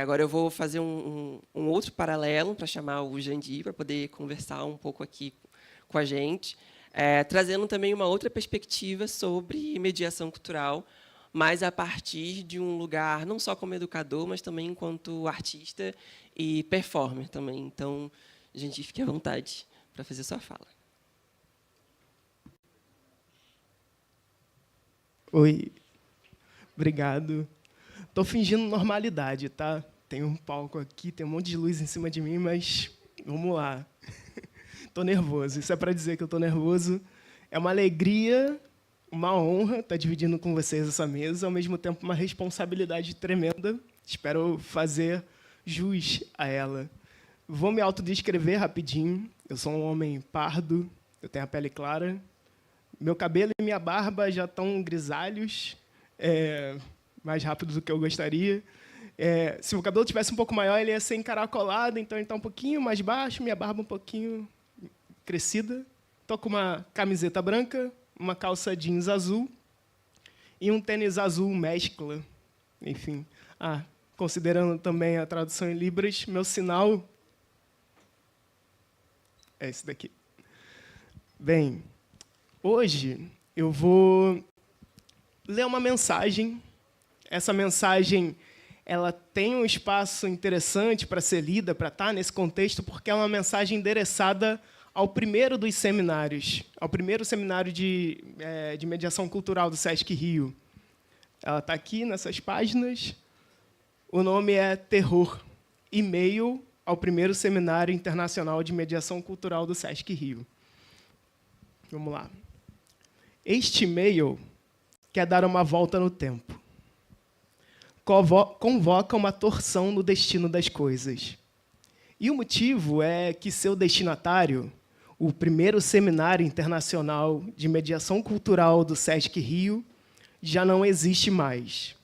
Agora eu vou fazer um outro paralelo para chamar o Jandir para poder conversar um pouco aqui com a gente, trazendo também uma outra perspectiva sobre mediação cultural, mas a partir de um lugar não só como educador, mas também enquanto artista e performer também. Então, Jandir, fique à vontade para fazer sua fala. Oi, obrigado. Estou fingindo normalidade, tá? Tem um palco aqui, tem um monte de luz em cima de mim, mas vamos lá. Estou nervoso. Isso é para dizer que eu estou nervoso. É uma alegria, uma honra estar dividindo com vocês essa mesa, ao mesmo tempo uma responsabilidade tremenda. Espero fazer jus a ela. Vou me autodescrever rapidinho. Eu sou um homem pardo, eu tenho a pele clara. Meu cabelo e minha barba já estão grisalhos, mais rápido do que eu gostaria. Se o cabelo tivesse um pouco maior, ele ia ser encaracolado, então ele está um pouquinho mais baixo, minha barba um pouquinho crescida. Estou com uma camiseta branca, uma calça jeans azul e um tênis azul mescla. Enfim, considerando também a tradução em libras, meu sinal é esse daqui. Bem, hoje eu vou ler uma mensagem. Essa mensagem ela tem um espaço interessante para ser lida, para estar nesse contexto, porque é uma mensagem endereçada ao primeiro dos seminários, ao primeiro seminário de mediação cultural do Sesc Rio. Ela está aqui nessas páginas. O nome é Terror, e-mail ao primeiro seminário internacional de mediação cultural do Sesc Rio. Vamos lá. Este e-mail quer dar uma volta no tempo. Convoca uma torção no destino das coisas. E o motivo é que seu destinatário, o primeiro seminário internacional de mediação cultural do Sesc Rio, já não existe mais.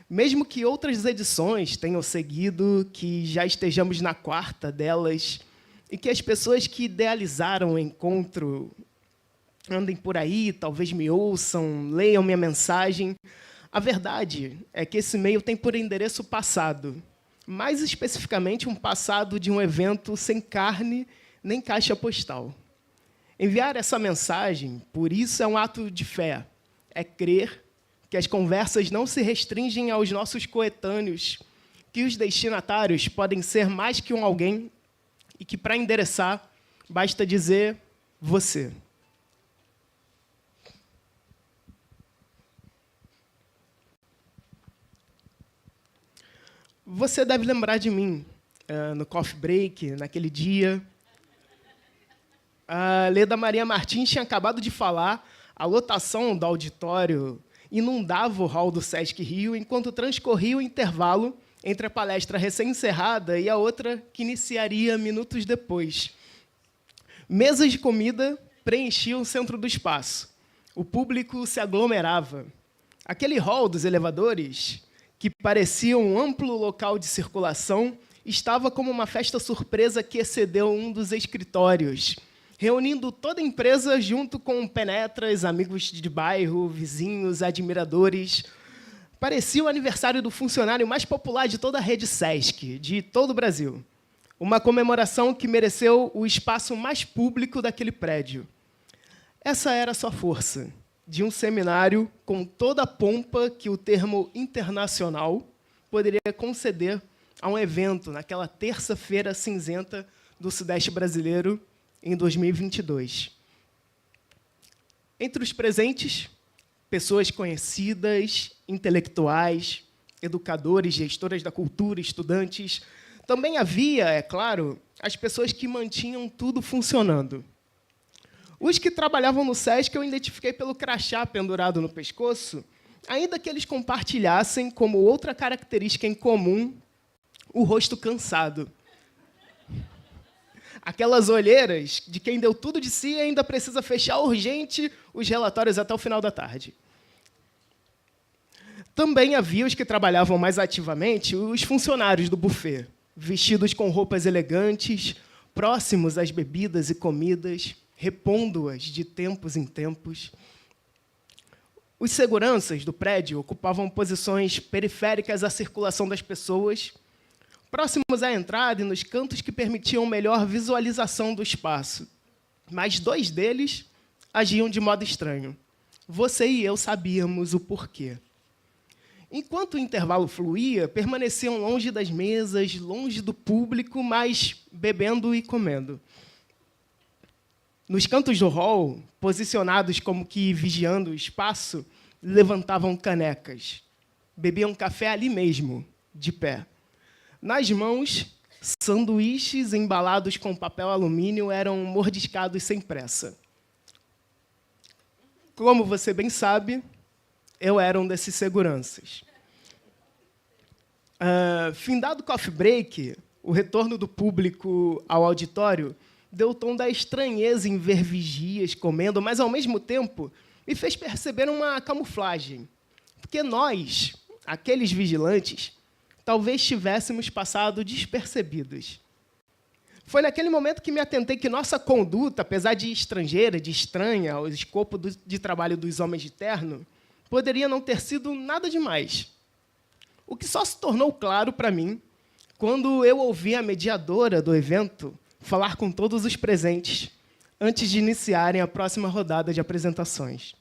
Mesmo que outras edições tenham seguido, que já estejamos na quarta delas, e que as pessoas que idealizaram o encontro andem por aí, talvez me ouçam, leiam minha mensagem, a verdade é que esse e-mail tem por endereço o passado, mais especificamente um passado de um evento sem carne nem caixa postal. Enviar essa mensagem, por isso, é um ato de fé, é crer que as conversas não se restringem aos nossos coetâneos, que os destinatários podem ser mais que um alguém e que, para endereçar, basta dizer você. Você deve lembrar de mim no coffee break, naquele dia. A Leda Maria Martins tinha acabado de falar, a lotação do auditório inundava o hall do Sesc Rio, enquanto transcorria o intervalo entre a palestra recém-encerrada e a outra que iniciaria minutos depois. Mesas de comida preenchiam o centro do espaço. O público se aglomerava. Aquele hall dos elevadores, que parecia um amplo local de circulação, estava como uma festa surpresa que excedeu um dos escritórios, reunindo toda a empresa junto com penetras, amigos de bairro, vizinhos, admiradores. Parecia o aniversário do funcionário mais popular de toda a rede Sesc, de todo o Brasil. Uma comemoração que mereceu o espaço mais público daquele prédio. Essa era a sua força, de um seminário com toda a pompa que o termo internacional poderia conceder a um evento naquela terça-feira cinzenta do Sudeste brasileiro, em 2022. Entre os presentes, pessoas conhecidas, intelectuais, educadores, gestoras da cultura, estudantes. Também havia, é claro, as pessoas que mantinham tudo funcionando. Os que trabalhavam no Sesc eu identifiquei pelo crachá pendurado no pescoço, ainda que eles compartilhassem, como outra característica em comum, o rosto cansado. Aquelas olheiras de quem deu tudo de si e ainda precisa fechar urgente os relatórios até o final da tarde. Também havia os que trabalhavam mais ativamente, os funcionários do buffet, vestidos com roupas elegantes, próximos às bebidas e comidas, repondo-as de tempos em tempos. Os seguranças do prédio ocupavam posições periféricas à circulação das pessoas, próximos à entrada e nos cantos que permitiam melhor visualização do espaço. Mas 2 deles agiam de modo estranho. Você e eu sabíamos o porquê. Enquanto o intervalo fluía, permaneciam longe das mesas, longe do público, mas bebendo e comendo. Nos cantos do hall, posicionados como que vigiando o espaço, levantavam canecas. Bebiam café ali mesmo, de pé. Nas mãos, sanduíches embalados com papel alumínio eram mordiscados sem pressa. Como você bem sabe, eu era um desses seguranças. Findado o coffee break, o retorno do público ao auditório deu o tom da estranheza em ver vigias comendo, mas, ao mesmo tempo, me fez perceber uma camuflagem. Porque nós, aqueles vigilantes, talvez tivéssemos passado despercebidos. Foi naquele momento que me atentei que nossa conduta, apesar de estrangeira, de estranha ao escopo de trabalho dos homens de terno, poderia não ter sido nada demais. O que só se tornou claro para mim quando eu ouvi a mediadora do evento falar com todos os presentes antes de iniciarem a próxima rodada de apresentações.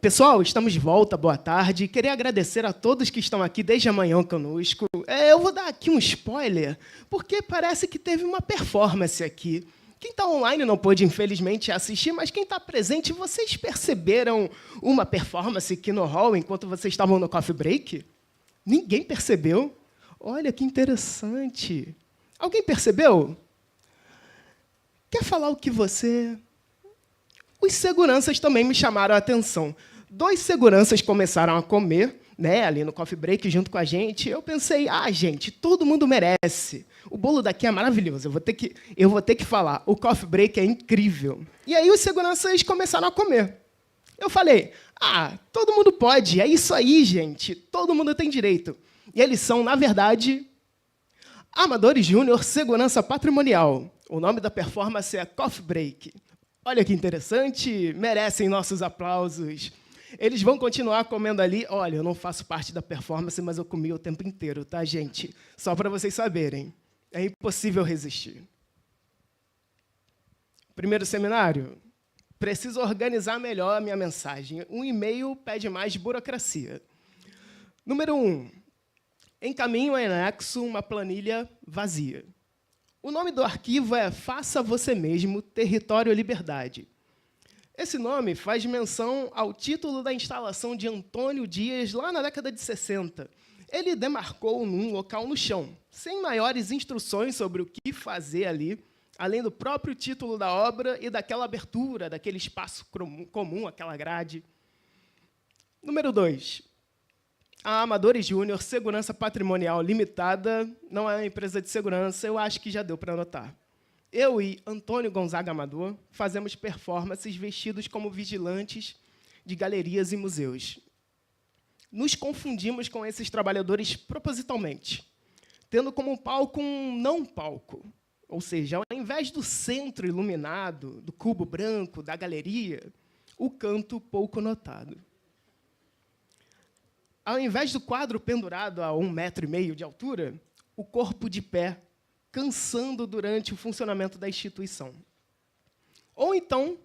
Pessoal, estamos de volta, boa tarde. Queria agradecer a todos que estão aqui desde amanhã conosco. Eu vou dar aqui um spoiler, porque parece que teve uma performance aqui. Quem está online não pôde, infelizmente, assistir, mas quem está presente, vocês perceberam uma performance aqui no hall enquanto vocês estavam no coffee break? Ninguém percebeu? Olha, que interessante. Alguém percebeu? Quer falar o que você... Os seguranças também me chamaram a atenção. 2 seguranças começaram a comer, né, ali no coffee break, junto com a gente. Eu pensei, gente, todo mundo merece. O bolo daqui é maravilhoso, eu vou ter que falar. O coffee break é incrível. E aí os seguranças começaram a comer. Eu falei, todo mundo pode, é isso aí, gente. Todo mundo tem direito. E eles são, na verdade, Amadores Júnior Segurança Patrimonial. O nome da performance é Coffee Break. Olha que interessante, merecem nossos aplausos. Eles vão continuar comendo ali. Olha, eu não faço parte da performance, mas eu comi o tempo inteiro, tá, gente? Só para vocês saberem. É impossível resistir. Primeiro seminário. Preciso organizar melhor a minha mensagem. Um e-mail pede mais burocracia. Número 1. Encaminho em anexo uma planilha vazia. O nome do arquivo é Faça Você Mesmo, Território Liberdade. Esse nome faz menção ao título da instalação de Antônio Dias, lá na década de 60. Ele demarcou num local no chão, sem maiores instruções sobre o que fazer ali, além do próprio título da obra e daquela abertura, daquele espaço comum, aquela grade. Número 2. A Amadores Júnior Segurança Patrimonial Limitada não é uma empresa de segurança, eu acho que já deu para notar. Eu e Antônio Gonzaga Amador fazemos performances vestidos como vigilantes de galerias e museus. Nos confundimos com esses trabalhadores propositalmente, tendo como palco um não-palco. Ou seja, ao invés do centro iluminado, do cubo branco, da galeria, o canto pouco notado. Ao invés do quadro pendurado a 1,5 metro de altura, o corpo de pé, cansando durante o funcionamento da instituição. Ou então,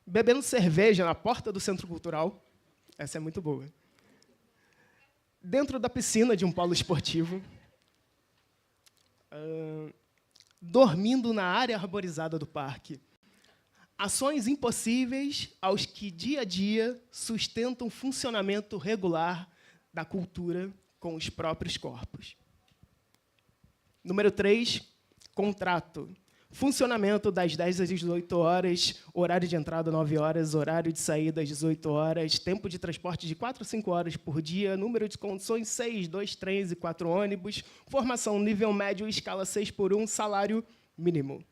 bebendo cerveja na porta do Centro Cultural, essa é muito boa, dentro da piscina de um polo esportivo, dormindo na área arborizada do parque. Ações impossíveis aos que, dia a dia, sustentam o funcionamento regular da cultura com os próprios corpos. Número 3, contrato. Funcionamento das 10 às 18 horas, horário de entrada 9 horas, horário de saída às 18 horas, tempo de transporte de 4 a 5 horas por dia, número de conduções 6, 2 trens e 4 ônibus, formação nível médio, escala 6x1, salário mínimo.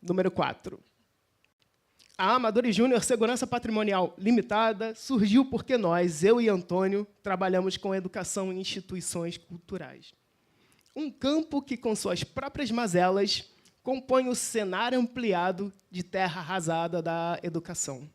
Número 4. A Amadores Júnior Segurança Patrimonial Limitada surgiu porque nós, eu e Antônio, trabalhamos com educação em instituições culturais. Um campo que, com suas próprias mazelas, compõem o cenário ampliado de terra arrasada da educação.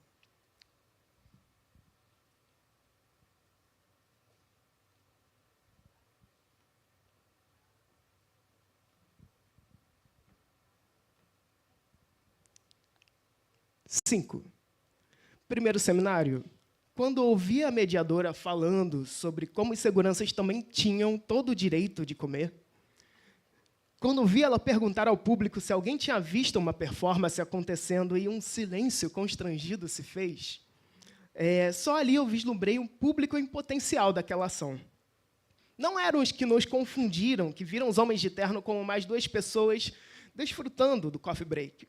Cinco. Primeiro seminário. Quando ouvi a mediadora falando sobre como os seguranças também tinham todo o direito de comer, quando vi ela perguntar ao público se alguém tinha visto uma performance acontecendo e um silêncio constrangido se fez, só ali eu vislumbrei um público em potencial daquela ação. Não eram os que nos confundiram, que viram os homens de terno como mais duas pessoas desfrutando do coffee break.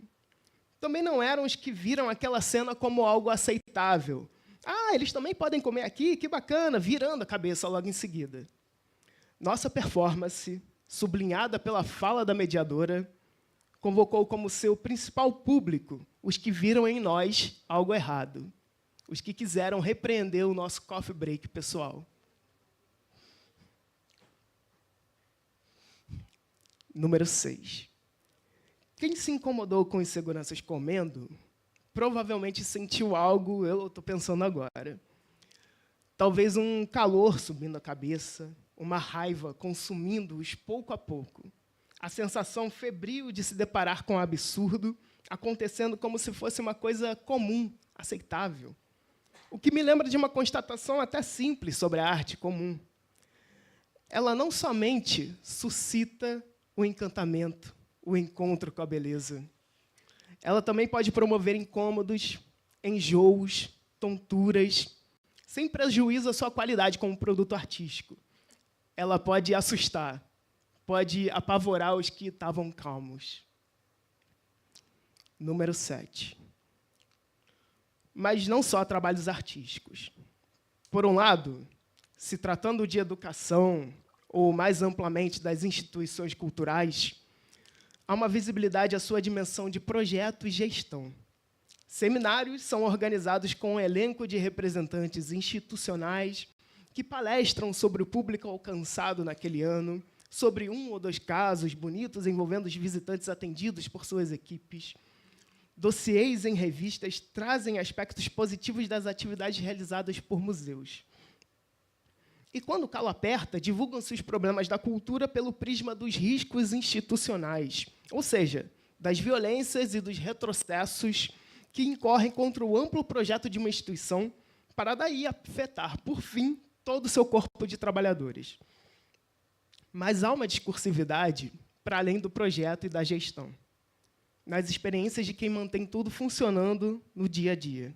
Também não eram os que viram aquela cena como algo aceitável. Ah, eles também podem comer aqui, que bacana, virando a cabeça logo em seguida. Nossa performance, sublinhada pela fala da mediadora, convocou como seu principal público os que viram em nós algo errado, os que quiseram repreender o nosso coffee break pessoal. Número 6. Quem se incomodou com inseguranças comendo, provavelmente sentiu algo, eu estou pensando agora. Talvez um calor subindo a cabeça, uma raiva consumindo-os pouco a pouco. A sensação febril de se deparar com o absurdo, acontecendo como se fosse uma coisa comum, aceitável. O que me lembra de uma constatação até simples sobre a arte comum. Ela não somente suscita o encantamento, o encontro com a beleza. Ela também pode promover incômodos, enjoos, tonturas, sem prejuízo à sua qualidade como produto artístico. Ela pode assustar, pode apavorar os que estavam calmos. Número 7. Mas não só trabalhos artísticos. Por um lado, se tratando de educação, ou mais amplamente das instituições culturais, há uma visibilidade à sua dimensão de projeto e gestão. Seminários são organizados com um elenco de representantes institucionais que palestram sobre o público alcançado naquele ano, sobre um ou dois casos bonitos envolvendo os visitantes atendidos por suas equipes. Dossiês em revistas trazem aspectos positivos das atividades realizadas por museus. E, quando o calo aperta, divulgam-se os problemas da cultura pelo prisma dos riscos institucionais, ou seja, das violências e dos retrocessos que incorrem contra o amplo projeto de uma instituição para daí afetar, por fim, todo o seu corpo de trabalhadores. Mas há uma discursividade para além do projeto e da gestão, nas experiências de quem mantém tudo funcionando no dia a dia.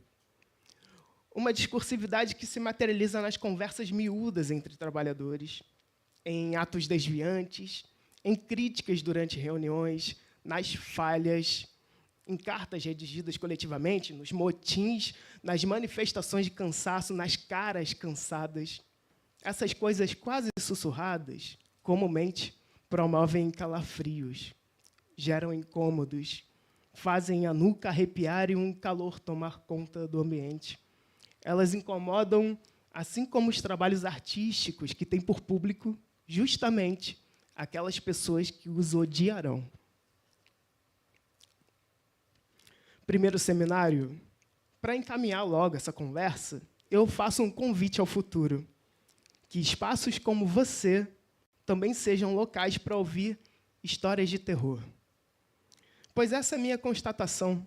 Uma discursividade que se materializa nas conversas miúdas entre trabalhadores, em atos desviantes, em críticas durante reuniões, nas falhas, em cartas redigidas coletivamente, nos motins, nas manifestações de cansaço, nas caras cansadas. Essas coisas quase sussurradas, comumente, promovem calafrios, geram incômodos, fazem a nuca arrepiar e um calor tomar conta do ambiente. Elas incomodam, assim como os trabalhos artísticos que têm por público, justamente, aquelas pessoas que os odiarão. Primeiro seminário, para encaminhar logo essa conversa, eu faço um convite ao futuro, que espaços como você também sejam locais para ouvir histórias de terror. Pois essa é a minha constatação.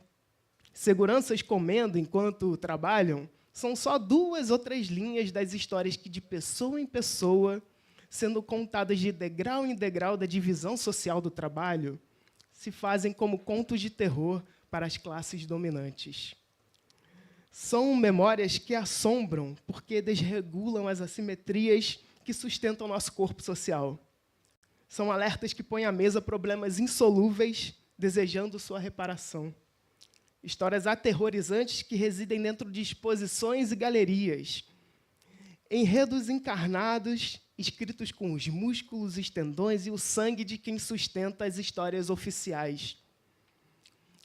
Seguranças comendo enquanto trabalham são só 2 ou 3 linhas das histórias que, de pessoa em pessoa, sendo contadas de degrau em degrau da divisão social do trabalho, se fazem como contos de terror para as classes dominantes. São memórias que assombram porque desregulam as assimetrias que sustentam nosso corpo social. São alertas que põem à mesa problemas insolúveis, desejando sua reparação. Histórias aterrorizantes que residem dentro de exposições e galerias. Enredos encarnados, escritos com os músculos, os tendões e o sangue de quem sustenta as histórias oficiais.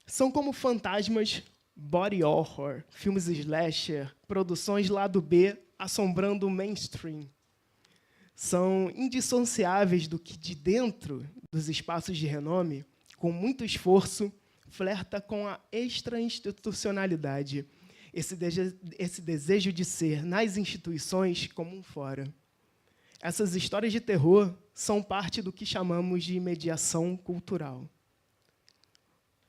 São como fantasmas, body horror, filmes slasher, produções lado B assombrando o mainstream. São indissociáveis do que, de dentro dos espaços de renome, com muito esforço, flerta com a extra-institucionalidade, esse desejo de ser nas instituições como um fora. Essas histórias de terror são parte do que chamamos de mediação cultural.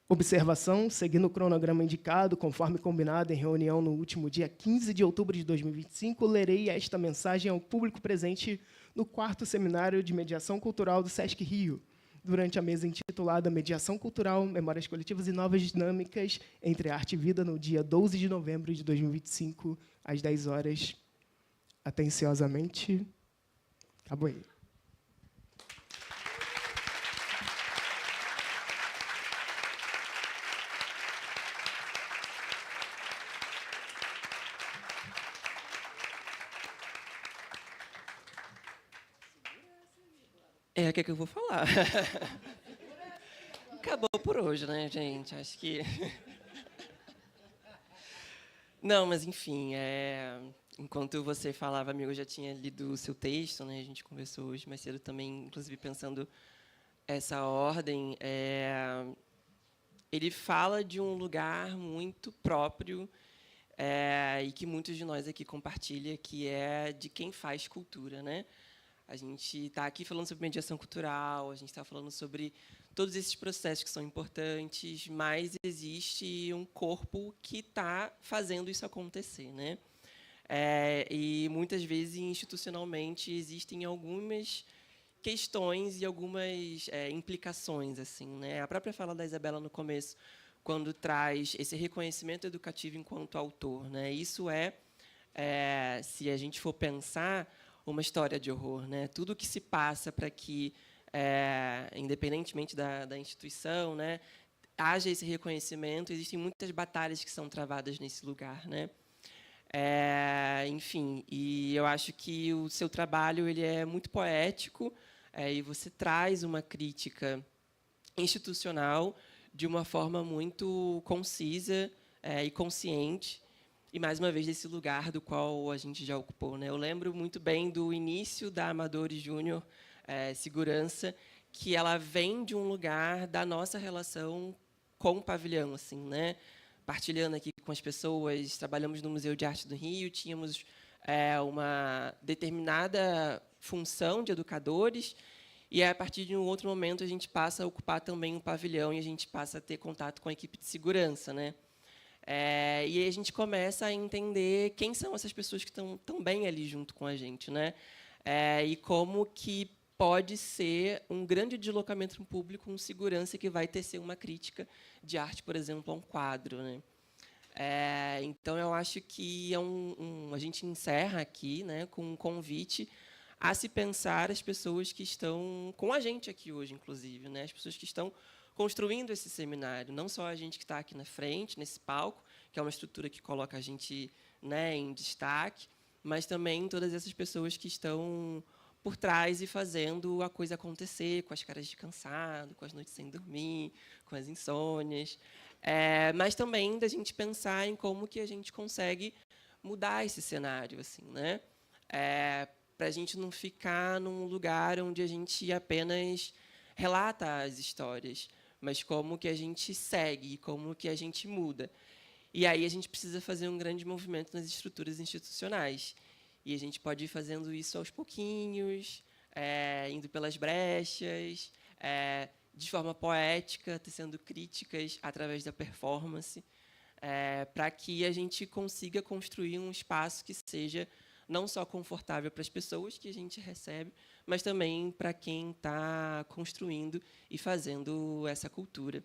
Observação, seguindo o cronograma indicado, conforme combinado em reunião no último dia 15 de outubro de 2025, lerei esta mensagem ao público presente no 4º Seminário de Mediação Cultural do Sesc Rio, durante a mesa intitulada Mediação Cultural, Memórias Coletivas e Novas Dinâmicas entre Arte e Vida, no dia 12 de novembro de 2025, às 10 horas. Atenciosamente, acabou aí. O que é que eu vou falar? Acabou por hoje, né, gente? Acho que... Não, mas, enfim, enquanto você falava, amigo, eu já tinha lido o seu texto, né? A gente conversou hoje mais cedo também, inclusive pensando essa ordem. Ele fala de um lugar muito próprio e que muitos de nós aqui compartilham, que é de quem faz cultura, né? A gente está aqui falando sobre mediação cultural, a gente está falando sobre todos esses processos que são importantes, mas existe um corpo que está fazendo isso acontecer, né? E muitas vezes institucionalmente existem algumas questões e algumas implicações, assim, né? A própria fala da Isabela no começo, quando traz esse reconhecimento educativo enquanto autor, né? Isso se a gente for pensar, uma história de horror, né? Tudo que se passa para que, independentemente da instituição, né, haja esse reconhecimento. Existem muitas batalhas que são travadas nesse lugar, né? Enfim, e eu acho que o seu trabalho ele é muito poético e você traz uma crítica institucional de uma forma muito concisa e consciente. E, mais uma vez, desse lugar do qual a gente já ocupou, né? Eu lembro muito bem do início da Amadores Júnior Segurança, que ela vem de um lugar da nossa relação com o pavilhão, assim, né? Partilhando aqui com as pessoas, trabalhamos no Museu de Arte do Rio, tínhamos uma determinada função de educadores, e, a partir de um outro momento, a gente passa a ocupar também um pavilhão e a gente passa a ter contato com a equipe de segurança, né? E aí a gente começa a entender quem são essas pessoas que estão também ali junto com a gente, né? E como que pode ser um grande deslocamento no público, um segurança que vai tecer uma crítica de arte, por exemplo, a um quadro, né? Então, eu acho que a gente encerra aqui, né, com um convite a se pensar as pessoas que estão com a gente aqui hoje, inclusive, né? As pessoas que estão construindo esse seminário, não só a gente que está aqui na frente, nesse palco, que é uma estrutura que coloca a gente, né, em destaque, mas também todas essas pessoas que estão por trás e fazendo a coisa acontecer, com as caras de cansado, com as noites sem dormir, com as insônias, mas também da gente pensar em como que a gente consegue mudar esse cenário, assim, né? Para a gente não ficar num lugar onde a gente apenas relata as histórias, mas como que a gente segue, como que a gente muda. E aí a gente precisa fazer um grande movimento nas estruturas institucionais. E a gente pode ir fazendo isso aos pouquinhos, indo pelas brechas, de forma poética, tecendo críticas através da performance, para que a gente consiga construir um espaço que seja não só confortável para as pessoas que a gente recebe, mas também para quem está construindo e fazendo essa cultura.